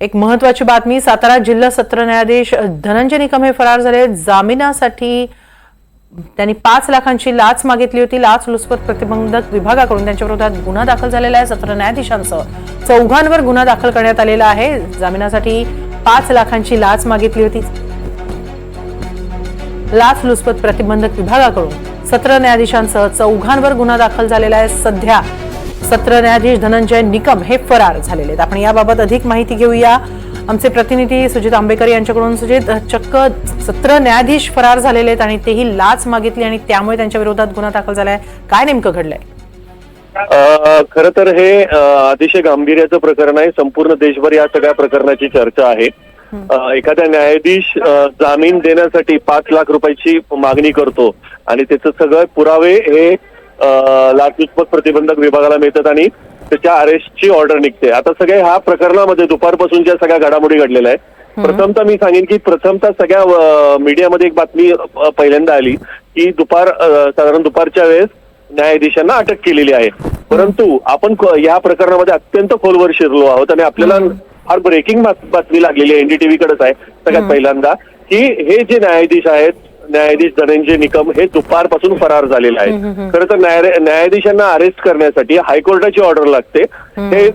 एक महत्वाची बातमी, सातारा जिल्हा सत्र न्यायाधीश धनंजय निकम हे फरार झाले। जामिनासाठी त्यांनी 5 लाखांची लाच मागितली होती। लाचलुचपत प्रतिबंधक विभागाकडून त्यांच्या विरोधात गुन्हा दाखल झालेला आहे। सत्र न्यायाधीशांसह 4 गुन्हा दाखल करण्यात आलेला आहे। जामिनासाठी 5 लाखांची लाच मागितली होती। लाचलुचपत प्रतिबंधक विभागाकडून सत्र न्यायाधीशांसह 4 गुन्हा दाखल झालेला आहे। सध्या सत्र न्यायाधीश धनंजय निकम हे फरार झालेले आहेत। आपण याबाबत अधिक माहिती घेऊया आमचे प्रतिनिधी सुजित आंबेकर यांच्याकडून। सुजित, चक्क सत्र न्यायाधीश फरार झालेले आहेत आणि तेही लाच मागितली आणि त्यामुळे त्यांच्या विरोधात गुन्हा दाखल झालाय। काय नेमकं घडलंय? खरं तर हे अतिशय गांभीर्याचं प्रकरण आहे। संपूर्ण देशभर या सगळ्या प्रकरणाची चर्चा आहे। एखादा न्यायाधीश जामीन देण्यासाठी 5 लाख रुपयाची मागणी करतो आणि त्याचं सगळं पुरावे हे लाचलुचपत प्रतिबंधक विभागाला मिळतात आणि त्याच्या अरेस्टची ऑर्डर निघते। आता सगळ्या ह्या प्रकरणामध्ये दुपारपासूनच्या सगळ्या घडामोडी घडलेल्या आहे। प्रथमतः मी सांगेन की सगळ्या मीडियामध्ये एक बातमी पहिल्यांदा आली की साधारण दुपारच्या वेळेस न्यायाधीशांना अटक केलेली आहे। परंतु आपण या प्रकरणामध्ये अत्यंत खोलवर शिरलो आहोत आणि आपल्याला फार ब्रेकिंग बातमी लागलेली आहे। एनडीटीव्ही कडेच आहे सगळ्यात पहिल्यांदा की हे जे न्यायाधीश आहेत, न्यायाधीश धनंजय निकम हे दुपारपासून फरार झालेले आहेत। खरं तर न्यायाधीशांना अरेस्ट करण्यासाठी हायकोर्टाची ऑर्डर लागते। हे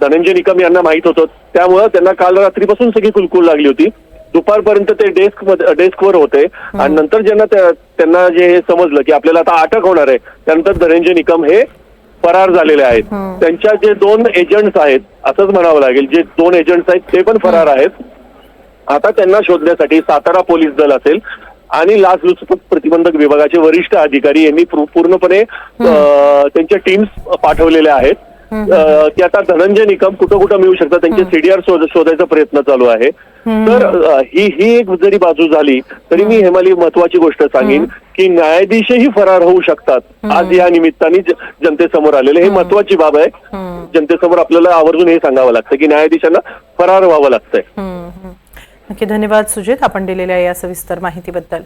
धनंजय निकम यांना माहित होतं, त्यामुळे त्यांना काल रात्रीपासून सगळी कुलकुल लागली होती। दुपारपर्यंत ते डेस्कवर होते आणि नंतर त्यांना जे समजलं की आपल्याला आता अटक होणार आहे, त्यानंतर धनंजय निकम हे फरार झालेले आहेत। त्यांच्या जे 2 एजंट्स आहेत, असंच म्हणावं लागेल, जे 2 एजंट्स आहेत ते पण फरार आहेत। आता त्यांना शोधण्यासाठी सातारा पोलीस दल असेल आणि लाचलुचपत प्रतिबंधक विभागाचे वरिष्ठ अधिकारी यांनी पूर्णपणे त्यांच्या टीम्स पाठवलेल्या आहेत की आता धनंजय निकम कुठं मिळू शकतात, त्यांचे सीडीआर शोधायचा प्रयत्न चालू आहे। तर ही एक जरी बाजू झाली तरी मी हेमाली महत्वाची गोष्ट सांगेन की न्यायाधीशही फरार होऊ शकतात। आज या निमित्ताने जनतेसमोर आलेले हे महत्वाची बाब आहे। जनतेसमोर आपल्याला आवर्जून हे सांगावं लागतं की न्यायाधीशांना फरार व्हावं लागतंय। नक्की, धन्यवाद सुजित, आपण दिलेल्या या सविस्तर माहितीबद्दल।